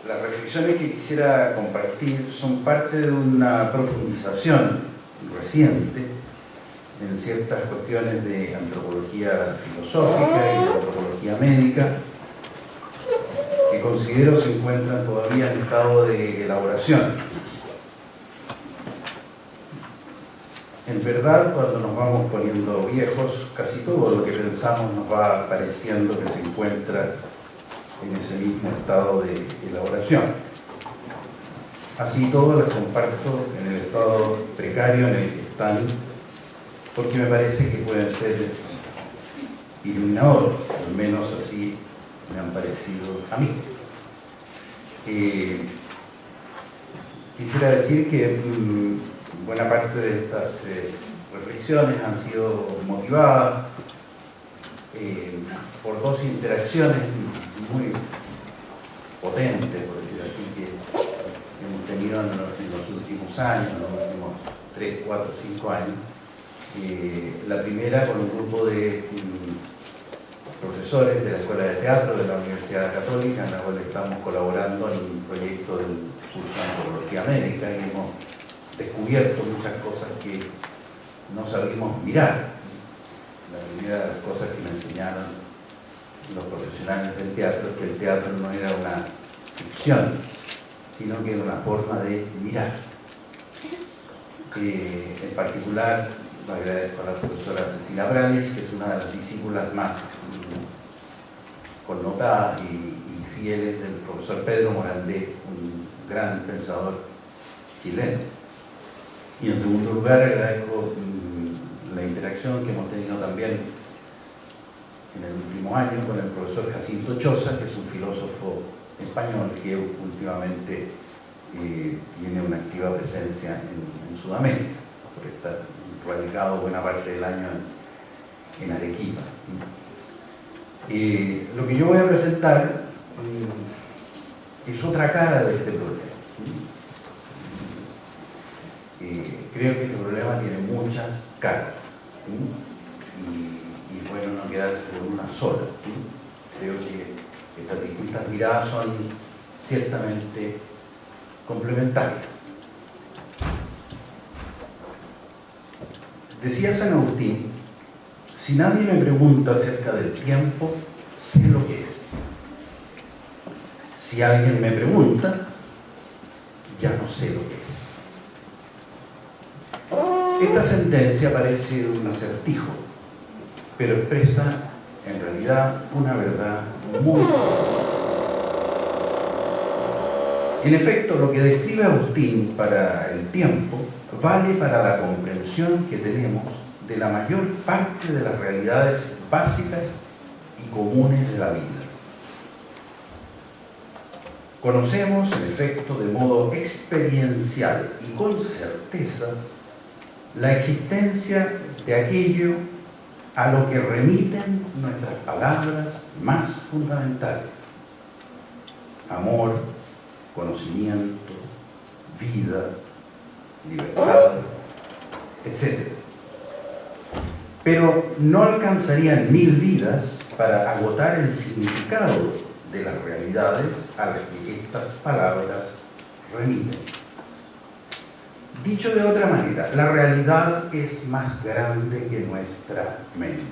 Las reflexiones que quisiera compartir son parte de una profundización reciente en ciertas cuestiones de antropología filosófica y de antropología médica, que considero se encuentran todavía en estado de elaboración. En verdad, cuando nos vamos poniendo viejos, casi todo lo que pensamos nos va pareciendo que se encuentra en ese mismo estado de elaboración. Así todo las comparto en el estado precario en el que están, porque me parece que pueden ser iluminadores, al menos así me han parecido a mí. Quisiera decir que buena parte de estas reflexiones han sido motivadas por dos interacciones muy potentes, por decir así, que hemos tenido en los últimos años, en los últimos 3, 4, 5 años. La primera con un grupo de profesores de la Escuela de Teatro de la Universidad Católica, en la cual estamos colaborando en un proyecto del curso de Antropología Médica y hemos descubierto muchas cosas que no sabíamos mirar. La primera de las cosas que me enseñaron los profesionales del teatro es que el teatro no era una ficción, sino que era una forma de mirar. En particular, agradezco a la profesora Cecilia Bralich, que es una de las discípulas más connotadas y fieles del profesor Pedro Morandé, un gran pensador chileno. Y en segundo lugar, agradezco la interacción que hemos tenido también en el último año con el profesor Jacinto Choza, que es un filósofo español que últimamente tiene una activa presencia en Sudamérica, por estar radicado buena parte del año en Arequipa. Lo que yo voy a presentar es otra cara de este problema. Creo que este problema tiene muchas caras y es bueno no quedarse con una sola. Creo que estas distintas miradas son ciertamente complementarias. Decía San Agustín: si nadie me pregunta acerca del tiempo, sé lo que es. Si alguien me pregunta, ya no sé lo que es. Esta sentencia parece un acertijo, pero expresa en realidad una verdad muy profunda. En efecto, lo que describe Agustín para el tiempo vale para la comprensión que tenemos de la mayor parte de las realidades básicas y comunes de la vida. Conocemos, en efecto, de modo experiencial y con certeza la existencia de aquello a lo que remiten nuestras palabras más fundamentales: amor, conocimiento, vida, libertad, etc. Pero no alcanzarían 1000 vidas para agotar el significado de las realidades a las que estas palabras remiten. Dicho de otra manera, la realidad es más grande que nuestra mente.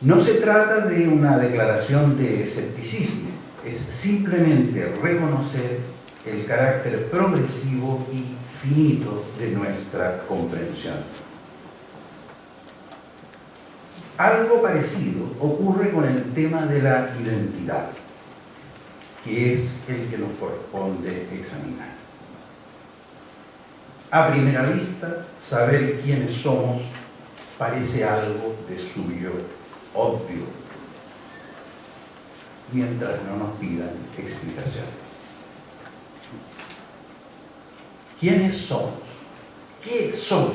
No se trata de una declaración de escepticismo, es simplemente reconocer el carácter progresivo y finito de nuestra comprensión. Algo parecido ocurre con el tema de la identidad, que es el que nos corresponde examinar. A primera vista, saber quiénes somos parece algo de suyo obvio, mientras no nos pidan explicaciones. ¿Quiénes somos? ¿Qué somos?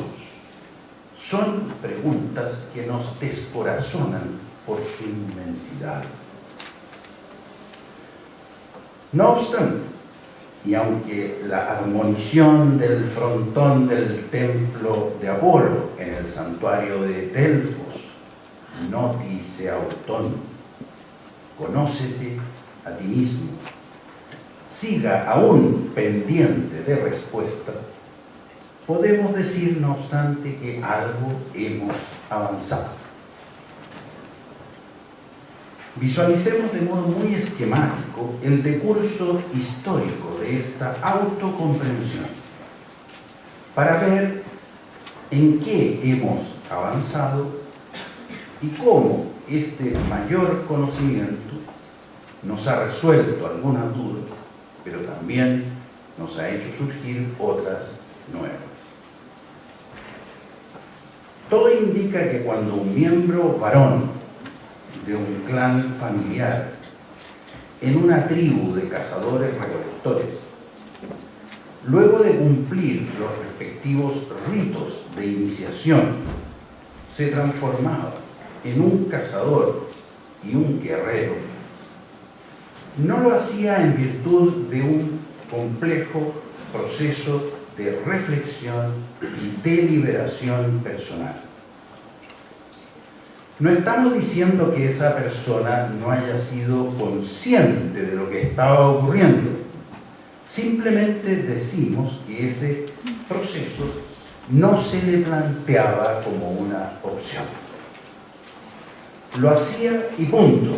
Son preguntas que nos descorazonan por su inmensidad. No obstante, y aunque la admonición del frontón del templo de Apolo en el santuario de Delfos, noti se autón, conócete a ti mismo siga aún pendiente de respuesta, podemos decir, no obstante, que algo hemos avanzado. Visualicemos de modo muy esquemático el decurso histórico de esta autocomprensión para ver en qué hemos avanzado y cómo este mayor conocimiento nos ha resuelto algunas dudas, pero también nos ha hecho surgir otras nuevas. Todo indica que cuando un miembro varón de un clan familiar en una tribu de cazadores-recolectores, luego de cumplir los respectivos ritos de iniciación, se transformaba en un cazador y un guerrero, no lo hacía en virtud de un complejo proceso de reflexión y deliberación personal. No estamos diciendo que esa persona no haya sido consciente de lo que estaba ocurriendo. Simplemente decimos que ese proceso no se le planteaba como una opción. Lo hacía y punto,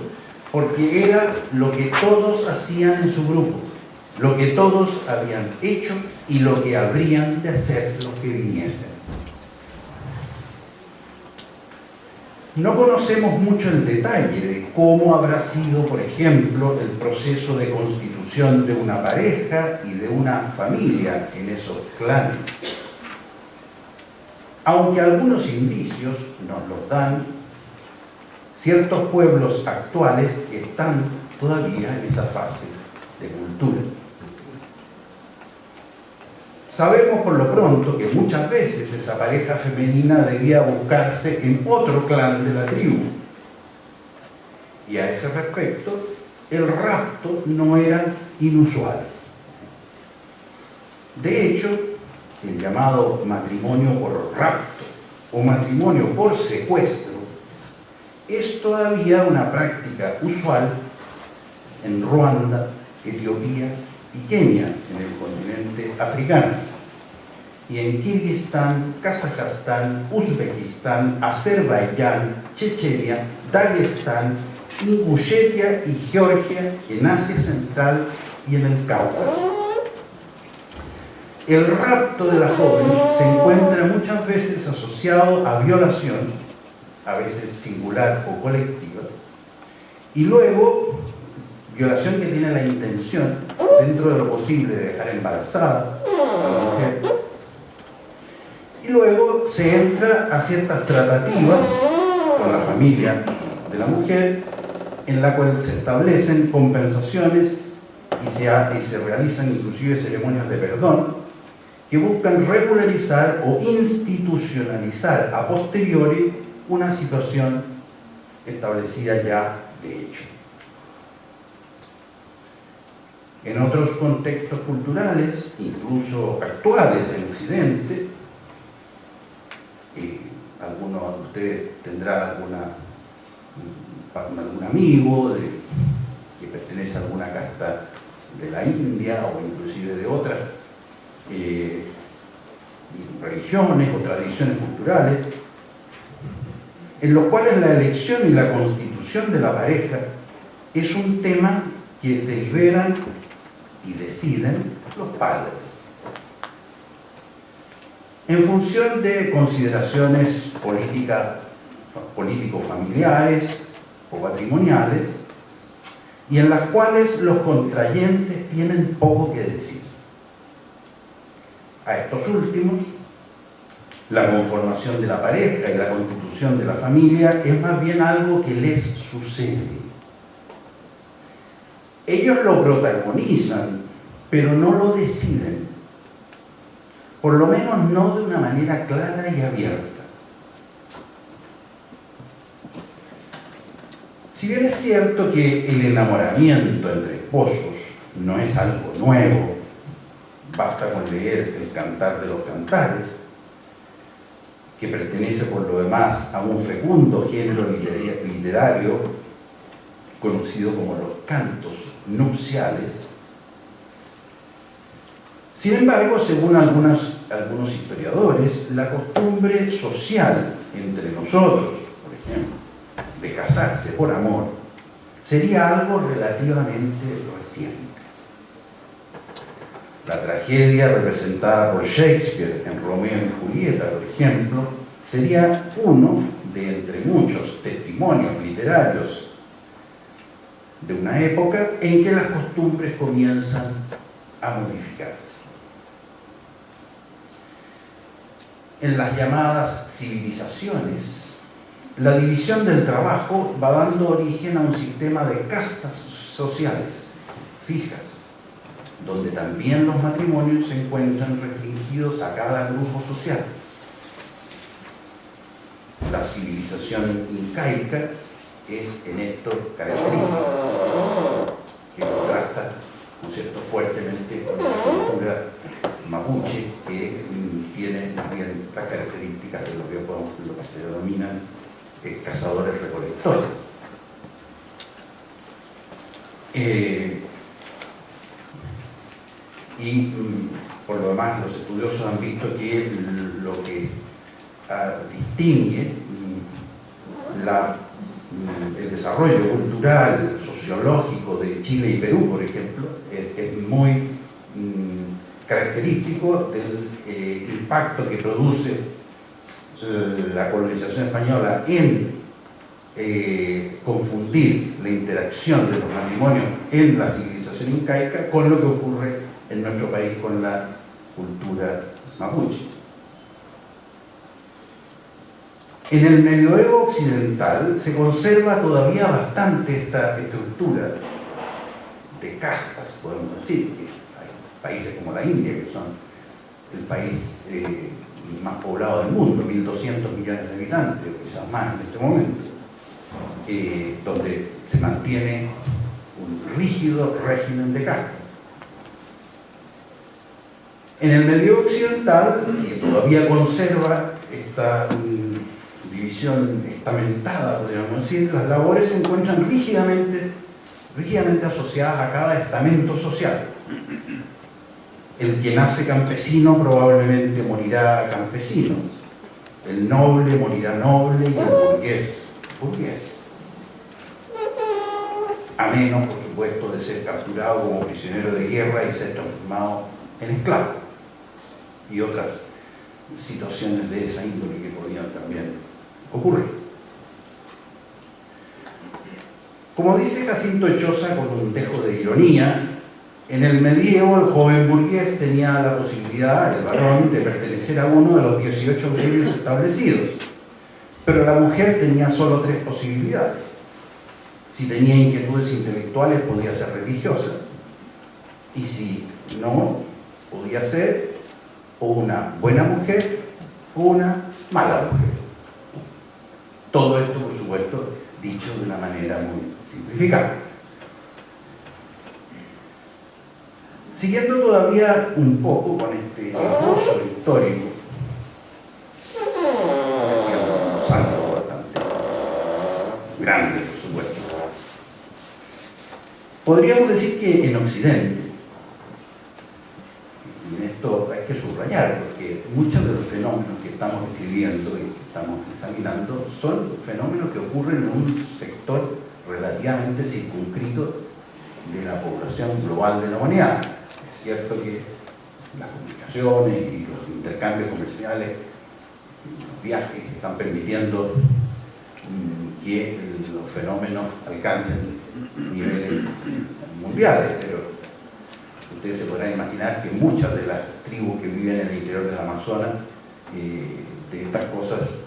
porque era lo que todos hacían en su grupo, lo que todos habían hecho y lo que habrían de hacer los que viniesen. No conocemos mucho el detalle de cómo habrá sido, por ejemplo, el proceso de constitución de una pareja y de una familia en esos clanes, aunque algunos indicios nos los dan ciertos pueblos actuales que están todavía en esa fase de cultura. Sabemos por lo pronto que muchas veces esa pareja femenina debía buscarse en otro clan de la tribu. Y a ese respecto, el rapto no era inusual. De hecho, el llamado matrimonio por rapto o matrimonio por secuestro es todavía una práctica usual en Ruanda, Etiopía y Kenia, en el continente africano, y en Kirguistán, Kazajstán, Uzbekistán, Azerbaiyán, Chechenia, Dagestán, Ingushetia y Georgia, en Asia Central y en el Cáucaso. El rapto de la joven se encuentra muchas veces asociado a violación, a veces singular o colectiva, y luego violación que tiene la intención, dentro de lo posible, de dejar embarazada a la mujer, y luego se entra a ciertas tratativas con la familia de la mujer, en la cual se establecen compensaciones y se realizan inclusive ceremonias de perdón que buscan regularizar o institucionalizar a posteriori una situación establecida ya de hecho. En otros contextos culturales, incluso actuales en Occidente, alguno de ustedes tendrá algún amigo que pertenece a alguna casta de la India o inclusive de otras religiones o tradiciones culturales, en los cuales la elección y la constitución de la pareja es un tema que deliberan y deciden los padres, en función de consideraciones político-familiares o patrimoniales, y en las cuales los contrayentes tienen poco que decir. A estos últimos, la conformación de la pareja y la constitución de la familia es más bien algo que les sucede. Ellos lo protagonizan, pero no lo deciden, por lo menos no de una manera clara y abierta. Si bien es cierto que el enamoramiento entre esposos no es algo nuevo, basta con leer El Cantar de los Cantares, que pertenece por lo demás a un fecundo género literario conocido como los cantos nupciales. Sin embargo, según algunos historiadores, la costumbre social entre nosotros, por ejemplo, de casarse por amor, sería algo relativamente reciente. La tragedia representada por Shakespeare en Romeo y Julieta, por ejemplo, sería uno de entre muchos testimonios literarios de una época en que las costumbres comienzan a modificarse. En las llamadas civilizaciones, la división del trabajo va dando origen a un sistema de castas sociales fijas, donde también los matrimonios se encuentran restringidos a cada grupo social. La civilización incaica es en esto característica, que contrasta, ¿no es cierto?, fuertemente con la cultura mapuche, que tiene más bien las características de lo que se denominan cazadores-recolectores. Por lo demás, los estudiosos han visto que lo que distingue el desarrollo cultural, sociológico de Chile y Perú, por ejemplo, es muy característico del impacto que produce la colonización española en confundir la interacción de los matrimonios en la civilización incaica con lo que ocurre en nuestro país con la cultura mapuche. En el medioevo occidental se conserva todavía bastante esta estructura de castas, podemos decir, que hay países como la India, que son el país más poblado del mundo, 1.200 millones de habitantes, o quizás más en este momento, donde se mantiene un rígido régimen de castas. En el medioevo occidental, que todavía conserva esta división estamentada, podríamos decir, las labores se encuentran rígidamente asociadas a cada estamento social. El que nace campesino probablemente morirá campesino, el noble morirá noble y el burgués, burgués. A menos, por supuesto, de ser capturado como prisionero de guerra y ser transformado en esclavo. Y otras situaciones de esa índole que podían también ocurrir. Como dice Jacinto Echosa con un dejo de ironía, en el medievo el joven burgués tenía la posibilidad, el varón, de pertenecer a uno de los 18 gremios establecidos, pero la mujer tenía solo 3 posibilidades. Si tenía inquietudes intelectuales podía ser religiosa, y si no, podía ser o una buena mujer o una mala mujer. Todo esto, por supuesto, dicho de una manera muy simplificada. Siguiendo todavía un poco con este esbozo histórico, haciendo un salto bastante grande, por supuesto, podríamos decir que en Occidente, y en esto hay que subrayar, porque muchos de los fenómenos que estamos describiendo y que estamos examinando son fenómenos que ocurren en un sector relativamente circunscrito de la población global de la humanidad. Es cierto que las comunicaciones y los intercambios comerciales, los viajes están permitiendo que los fenómenos alcancen niveles mundiales, pero ustedes se podrán imaginar que muchas de las tribus que viven en el interior del Amazonas de estas cosas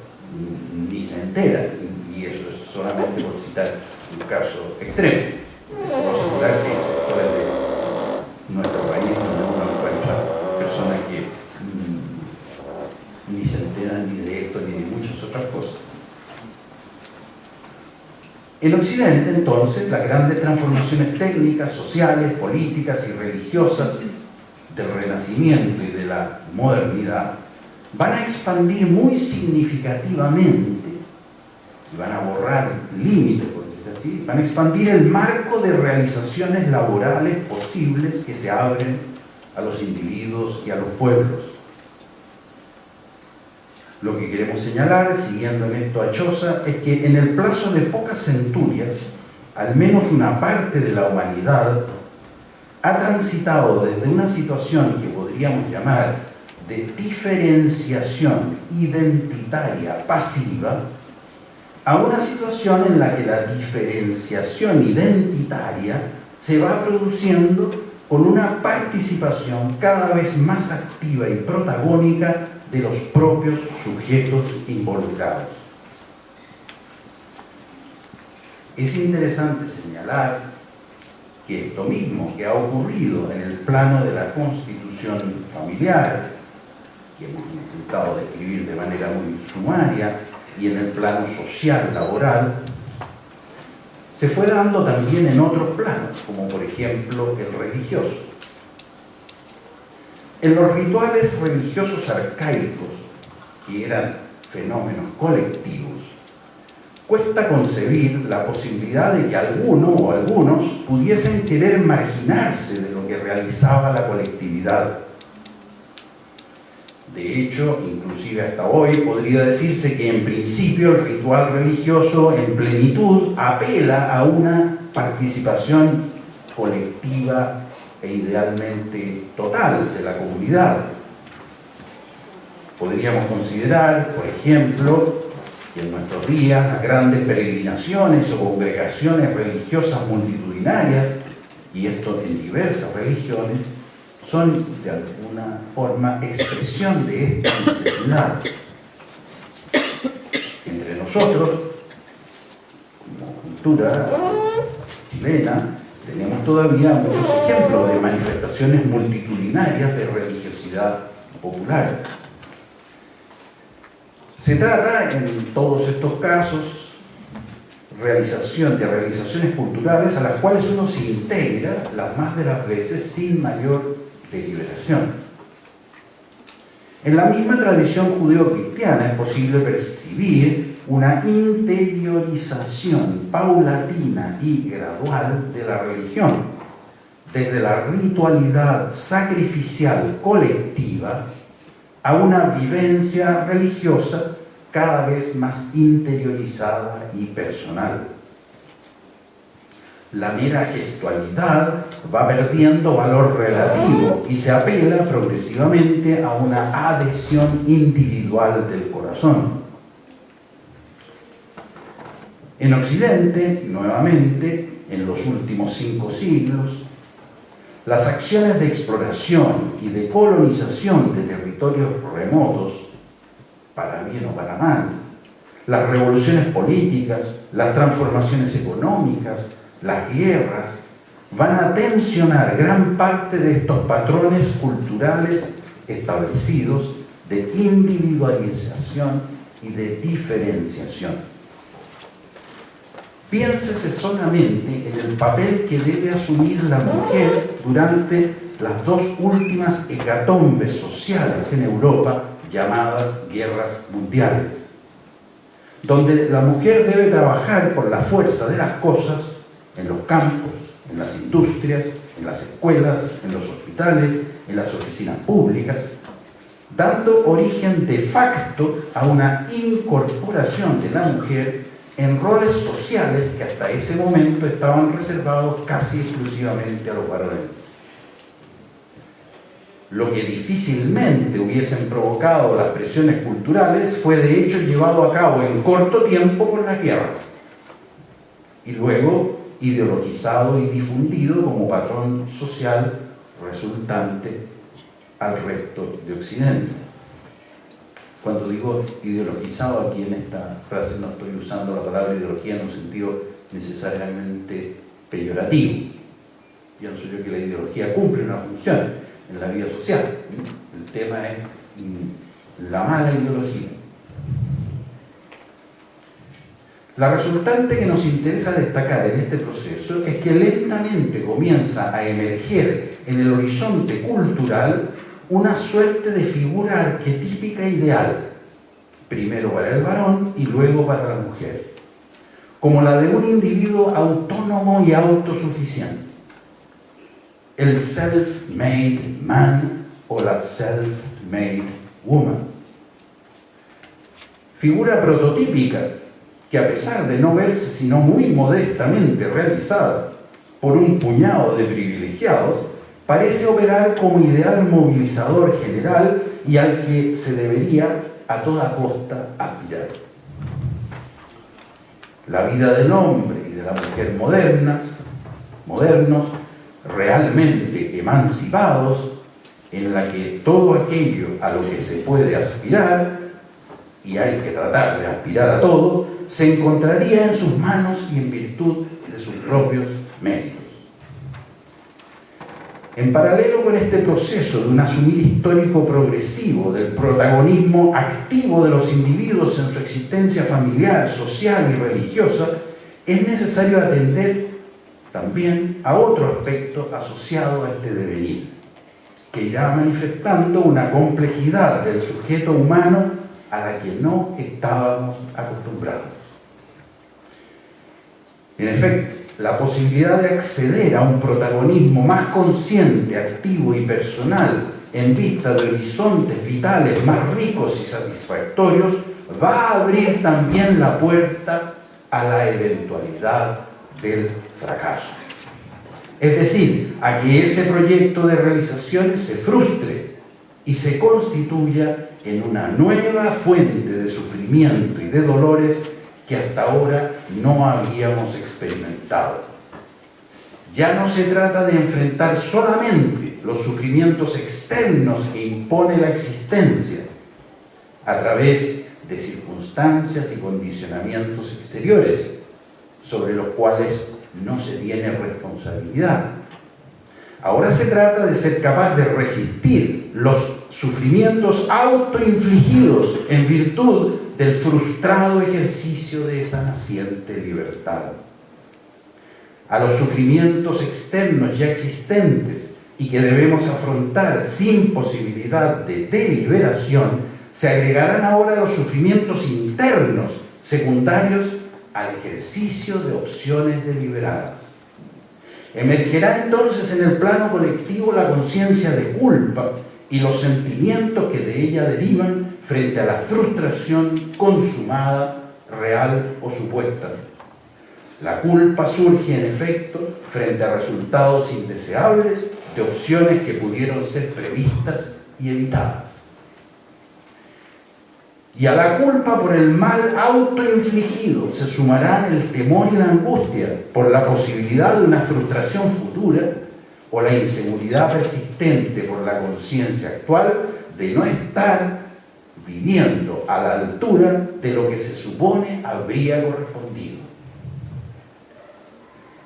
ni se enteran, y eso es solamente por citar un caso extremo. Por asegurar que en sectores de nuestro país donde uno encuentra personas que ni se enteran ni de esto ni de muchas otras cosas. En Occidente, entonces, las grandes transformaciones técnicas, sociales, políticas y religiosas del Renacimiento y de la modernidad van a expandir muy significativamente y van a borrar límites, por decirlo ¿sí? Van a expandir el marco de realizaciones laborales posibles que se abren a los individuos y a los pueblos. Lo que queremos señalar, siguiendo en esto a Choza, es que en el plazo de pocas centurias, al menos una parte de la humanidad ha transitado desde una situación que podríamos llamar de diferenciación identitaria pasiva a una situación en la que la diferenciación identitaria se va produciendo con una participación cada vez más activa y protagónica de los propios sujetos involucrados. Es interesante señalar que esto mismo que ha ocurrido en el plano de la constitución familiar, que hemos intentado describir de manera muy sumaria, y en el plano social, laboral, se fue dando también en otros planos, como por ejemplo el religioso. En los rituales religiosos arcaicos, que eran fenómenos colectivos, cuesta concebir la posibilidad de que alguno o algunos pudiesen querer marginarse de lo que realizaba la colectividad. De hecho, inclusive hasta hoy, podría decirse que en principio el ritual religioso en plenitud apela a una participación colectiva e idealmente total de la comunidad. Podríamos considerar, por ejemplo, que en nuestros días las grandes peregrinaciones o congregaciones religiosas multitudinarias, y esto en diversas religiones, son de alguna forma expresión de esta necesidad. Entre nosotros, como cultura chilena, tenemos todavía muchos ejemplos de manifestaciones multitudinarias de religiosidad popular. Se trata, en todos estos casos, de realizaciones culturales a las cuales uno se integra las más de las veces sin mayor deliberación. En la misma tradición judeo-cristiana es posible percibir una interiorización paulatina y gradual de la religión, desde la ritualidad sacrificial colectiva a una vivencia religiosa cada vez más interiorizada y personal. La mera gestualidad va perdiendo valor relativo y se apela progresivamente a una adhesión individual del corazón. En Occidente, nuevamente, en los últimos 5 siglos, las acciones de exploración y de colonización de territorios remotos, para bien o para mal, las revoluciones políticas, las transformaciones económicas, las guerras, van a tensionar gran parte de estos patrones culturales establecidos de individualización y de diferenciación. Piénsese solamente en el papel que debe asumir la mujer durante las 2 últimas hecatombes sociales en Europa, llamadas guerras mundiales, donde la mujer debe trabajar por la fuerza de las cosas en los campos, en las industrias, en las escuelas, en los hospitales, en las oficinas públicas, dando origen de facto a una incorporación de la mujer en roles sociales que hasta ese momento estaban reservados casi exclusivamente a los varones. Lo que difícilmente hubiesen provocado las presiones culturales fue de hecho llevado a cabo en corto tiempo por las guerras y luego ideologizado y difundido como patrón social resultante al resto de Occidente. Cuando digo ideologizado aquí en esta frase no estoy usando la palabra ideología en un sentido necesariamente peyorativo. Pienso yo que la ideología cumple una función en la vida social. El tema es la mala ideología. La resultante que nos interesa destacar en este proceso es que lentamente comienza a emerger en el horizonte cultural una suerte de figura arquetípica ideal, primero para el varón y luego para la mujer. como la de un individuo autónomo y autosuficiente, el self-made man o la self-made woman. Figura prototípica que, a pesar de no verse sino muy modestamente realizada por un puñado de privilegiados, parece operar como ideal movilizador general y al que se debería a toda costa aspirar. La vida del hombre y de la mujer modernos, realmente emancipados, en la que todo aquello a lo que se puede aspirar, y hay que tratar de aspirar a todo, se encontraría en sus manos y en virtud de sus propios méritos. En paralelo con este proceso de un asumir histórico progresivo del protagonismo activo de los individuos en su existencia familiar, social y religiosa, es necesario atender también a otro aspecto asociado a este devenir, que irá manifestando una complejidad del sujeto humano a la que no estábamos acostumbrados. En efecto, la posibilidad de acceder a un protagonismo más consciente, activo y personal en vista de horizontes vitales más ricos y satisfactorios va a abrir también la puerta a la eventualidad del fracaso. Es decir, a que ese proyecto de realización se frustre y se constituya en una nueva fuente de sufrimiento y de dolores que hasta ahora no habíamos experimentado. Ya no se trata de enfrentar solamente los sufrimientos externos que impone la existencia a través de circunstancias y condicionamientos exteriores sobre los cuales no se tiene responsabilidad. Ahora se trata de ser capaz de resistir los sufrimientos autoinfligidos en virtud del frustrado ejercicio de esa naciente libertad. A los sufrimientos externos ya existentes y que debemos afrontar sin posibilidad de deliberación, se agregarán ahora los sufrimientos internos secundarios al ejercicio de opciones deliberadas. Emergerá entonces en el plano colectivo la conciencia de culpa y los sentimientos que de ella derivan frente a la frustración consumada, real o supuesta. La culpa surge, en efecto, frente a resultados indeseables de opciones que pudieron ser previstas y evitadas. Y a la culpa por el mal autoinfligido se sumarán el temor y la angustia por la posibilidad de una frustración futura o la inseguridad persistente por la conciencia actual de no estar viviendo a la altura de lo que se supone habría correspondido.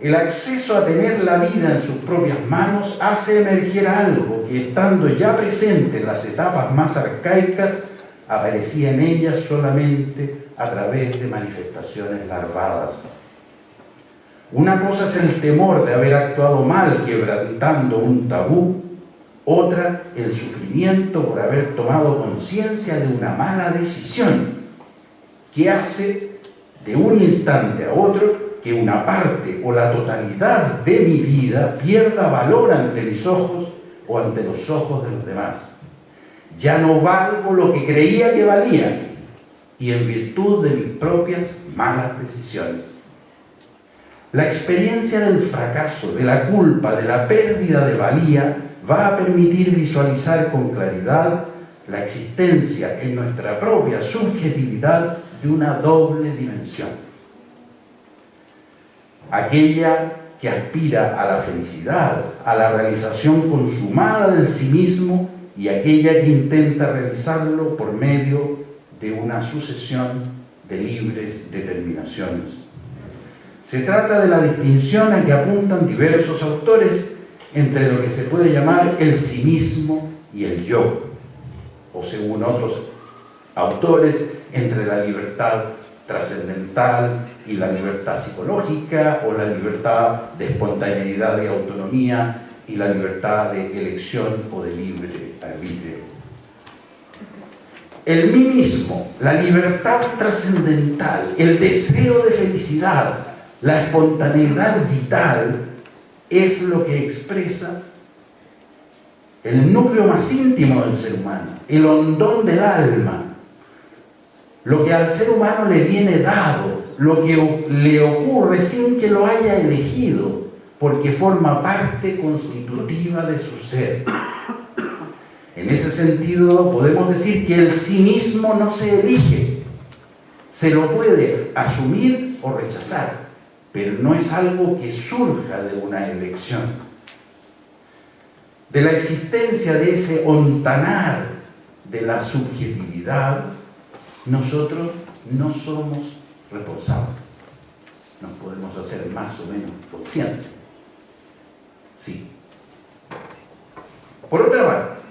El acceso a tener la vida en sus propias manos hace emerger algo que, estando ya presente en las etapas más arcaicas, aparecía en ellas solamente a través de manifestaciones larvadas. Una cosa es el temor de haber actuado mal quebrantando un tabú, otra el sufrimiento por haber tomado conciencia de una mala decisión que hace de un instante a otro que una parte o la totalidad de mi vida pierda valor ante mis ojos o ante los ojos de los demás. Ya no valgo lo que creía que valía, y en virtud de mis propias malas decisiones. La experiencia del fracaso, de la culpa, de la pérdida de valía, va a permitir visualizar con claridad la existencia en nuestra propia subjetividad de una doble dimensión. Aquella que aspira a la felicidad, a la realización consumada del sí mismo, y aquella que intenta realizarlo por medio de una sucesión de libres determinaciones. Se trata de la distinción a que apuntan diversos autores entre lo que se puede llamar el sí mismo y el yo, o según otros autores, entre la libertad trascendental y la libertad psicológica, o la libertad de espontaneidad y autonomía y la libertad de elección o de libre arbitrio. el mí mismo, la libertad trascendental, el deseo de felicidad, la espontaneidad vital, es lo que expresa el núcleo más íntimo del ser humano, el hondón del alma, lo que al ser humano le viene dado, lo que le ocurre sin que lo haya elegido, porque forma parte constitutiva de su ser. En ese sentido, podemos decir que el sí mismo no se elige, se lo puede asumir o rechazar, pero no es algo que surja de una elección. De la existencia de ese hontanar de la subjetividad, nosotros no somos responsables. Nos podemos hacer más o menos conscientes. Sí. Por otra parte,